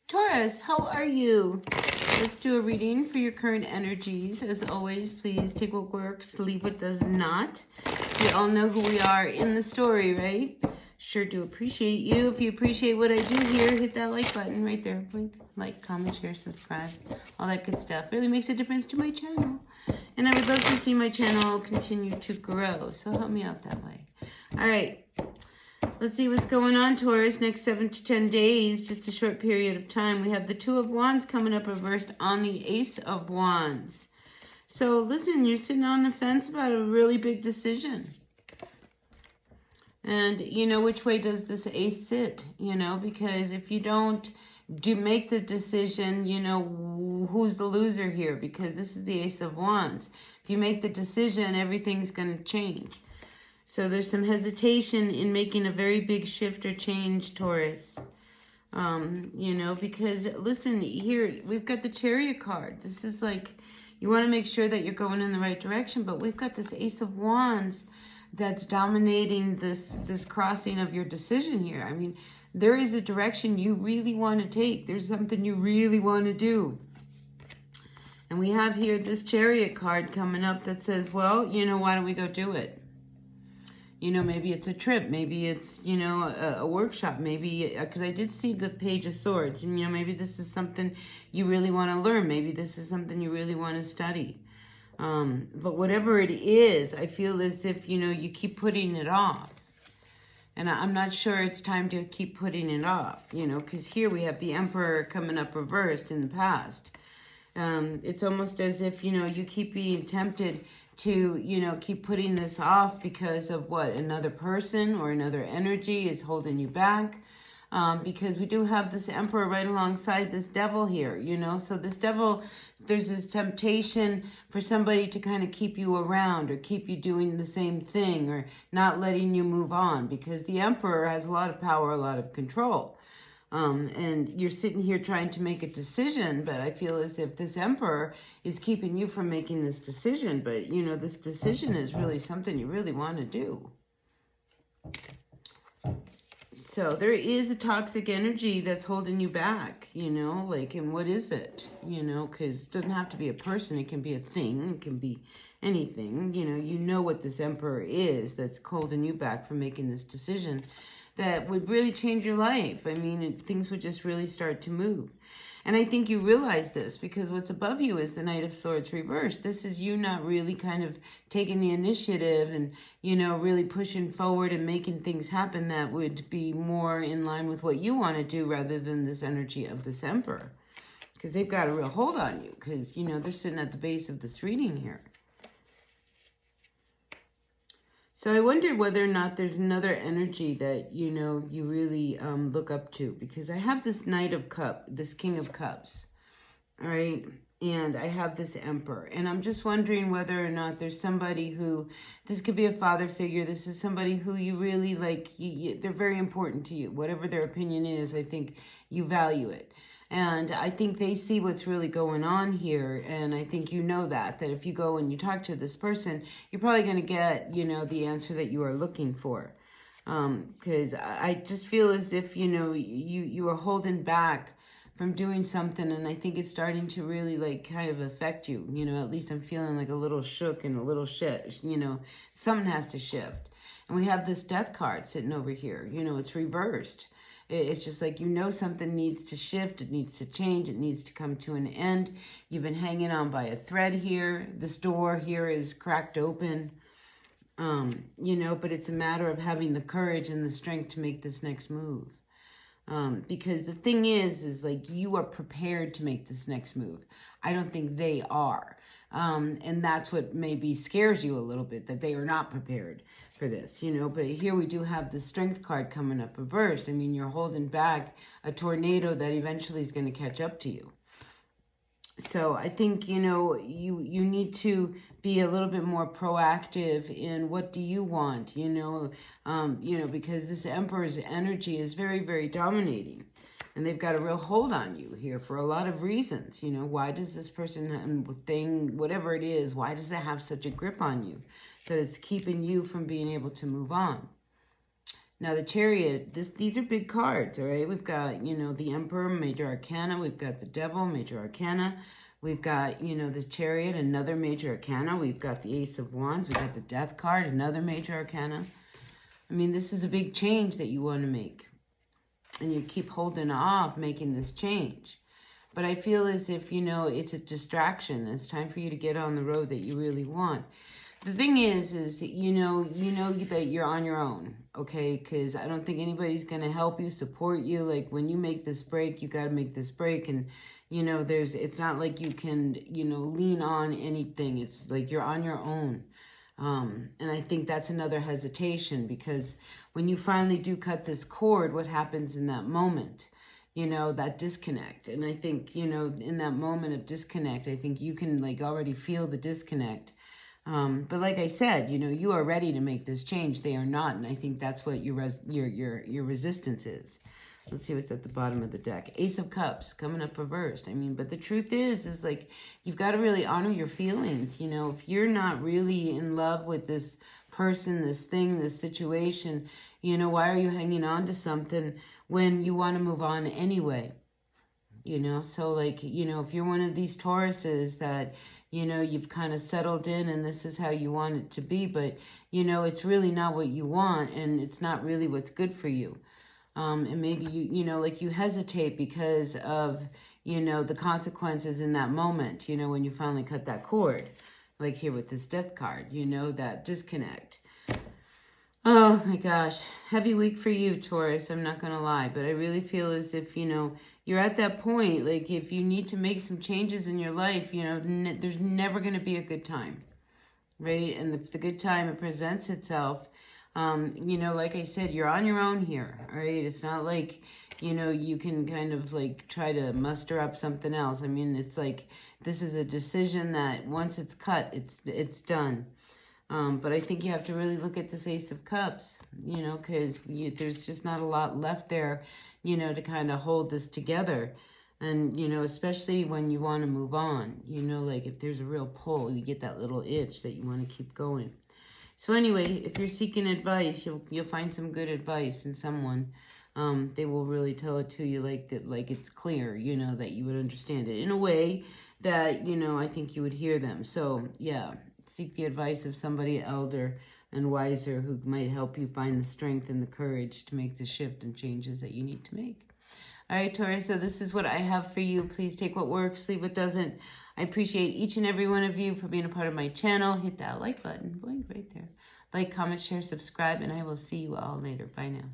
Taurus, how are you? Let's do a reading for your current energies. As always, please take what works, leave what does not. We all know who we are in the story, right? Sure do appreciate you. If you appreciate what I do here, hit that like button right there. Blink, like, comment, share, subscribe, all that good stuff. Really makes a difference to my channel. And I would love to see my channel continue to grow. So help me out that way. All right. Let's see what's going on, Taurus, next 7 to 10 days, just a short period of time. We have the Two of Wands coming up reversed on the Ace of Wands. So listen, you're sitting on the fence about a really big decision. And you know, which way does this ace sit? You know, because if you don't make the decision, you know, who's the loser here? Because this is the Ace of Wands. If you make the decision, everything's going to change. So there's some hesitation in making a very big shift or change, Taurus. You know, because listen, here we've got the Chariot card. This is like, you want to make sure that you're going in the right direction, but we've got this Ace of Wands that's dominating this crossing of your decision here. I mean, there is a direction you really want to take. There's something you really want to do. And we have here this Chariot card coming up that says, well, you know, why don't we go do it? You know, maybe it's a trip, maybe it's, you know, a workshop, maybe, because I did see the Page of Swords, and, you know, maybe this is something you really want to learn, maybe this is something you really want to study. But whatever it is, I feel as if, you know, you keep putting it off. And I'm not sure it's time to keep putting it off, you know, because here we have the Emperor coming up reversed in the past. It's almost as if, you know, you keep being tempted to, you know, keep putting this off because of what? Another person or another energy is holding you back. Because we do have this Emperor right alongside this Devil here, you know. So this Devil, there's this temptation for somebody to kind of keep you around or keep you doing the same thing or not letting you move on, because the Emperor has a lot of power, a lot of control. And you're sitting here trying to make a decision, but I feel as if this Emperor is keeping you from making this decision. But, you know, this decision is really something you really want to do. So there is a toxic energy that's holding you back, you know, like, and what is it? You know, because it doesn't have to be a person. It can be a thing. It can be anything. You know what this Emperor is that's holding you back from making this decision that would really change your life. I mean, things would just really start to move. And I think you realize this because what's above you is the Knight of Swords reversed. This is you not really kind of taking the initiative and, you know, really pushing forward and making things happen that would be more in line with what you want to do rather than this energy of this Emperor. Because they've got a real hold on you because, you know, they're sitting at the base of this reading here. So I wonder whether or not there's another energy that, you know, you really look up to. Because I have this Knight of Cups, this King of Cups, all right? And I have this Emperor. And I'm just wondering whether or not there's somebody who, this could be a father figure. This is somebody who you really like, they're very important to you. Whatever their opinion is, I think you value it. And I think they see what's really going on here. And I think you know that if you go and you talk to this person, you're probably going to get, you know, the answer that you are looking for. Because I just feel as if, you know, you are holding back from doing something. And I think it's starting to really, like, kind of affect you. You know, at least I'm feeling like a little shook and a little shit. You know, something has to shift. And we have this Death card sitting over here. You know, it's reversed. It's just like, you know, something needs to shift. It needs to change. It needs to come to an end. You've been hanging on by a thread here. This door here is cracked open. You know, but it's a matter of having the courage and the strength to make this next move. Because the thing is like, you are prepared to make this next move. I don't think they are. And that's what maybe scares you a little bit, that they are not prepared for this, you know. But here we do have the Strength card coming up reversed. I mean, you're holding back a tornado that eventually is going to catch up to you. So I think, you know, you need to be a little bit more proactive in what do you want, you know, because this Emperor's energy is very, very dominating. And they've got a real hold on you here for a lot of reasons. You know, why does this person and thing, whatever it is, why does it have such a grip on you that it's keeping you from being able to move on? Now the Chariot, these are big cards, all right? We've got, you know, the Emperor, Major Arcana. We've got the Devil, Major Arcana. We've got, you know, the Chariot, another Major Arcana. We've got the Ace of Wands. We've got the Death card, another Major Arcana. I mean, this is a big change that you want to make. And you keep holding off making this change. But I feel as if, you know, it's a distraction. It's time for you to get on the road that you really want. The thing is you know that you're on your own, okay? Because I don't think anybody's going to help you, support you. Like, when you make this break, you got to make this break. And, you know, it's not like you can, you know, lean on anything. It's like you're on your own. And I think that's another hesitation, because when you finally do cut this cord, what happens in that moment? You know, that disconnect. And I think, you know, in that moment of disconnect, I think you can, like, already feel the disconnect. But like I said, you know, you are ready to make this change. They are not, and I think that's what your resistance is. Let's see what's at the bottom of the deck. Ace of Cups coming up reversed. I mean, but the truth is like, you've got to really honor your feelings. You know, if you're not really in love with this person, this thing, this situation, you know, why are you hanging on to something when you want to move on anyway? You know, so like, you know, if you're one of these Tauruses that, you know, you've kind of settled in and this is how you want it to be, but, you know, it's really not what you want, and it's not really what's good for you. And maybe you know, like, you hesitate because of, you know, the consequences in that moment, you know, when you finally cut that cord, like here with this Death card, you know, that disconnect. Oh my gosh, heavy week for you, Taurus, I'm not going to lie, but I really feel as if, you know, you're at that point, like, if you need to make some changes in your life, you know, there's never going to be a good time, right? And if the good time, it presents itself, you know, like I said, you're on your own here, all right? It's not like, you know, you can kind of, like, try to muster up something else. I mean, it's like, this is a decision that once it's cut, it's done. But I think you have to really look at this Ace of Cups, you know, because there's just not a lot left there, you know, to kind of hold this together. And, you know, especially when you want to move on, you know, like, if there's a real pull, you get that little itch that you want to keep going. So anyway, if you're seeking advice, you'll find some good advice in someone. They will really tell it to you like that, like it's clear, you know, that you would understand it in a way that, you know, I think you would hear them. So yeah, seek the advice of somebody elder and wiser who might help you find the strength and the courage to make the shift and changes that you need to make. All right, Taurus, so this is what I have for you. Please take what works, leave what doesn't. I appreciate each and every one of you for being a part of my channel. Hit that like button, boing, right there. Like, comment, share, subscribe, and I will see you all later. Bye now.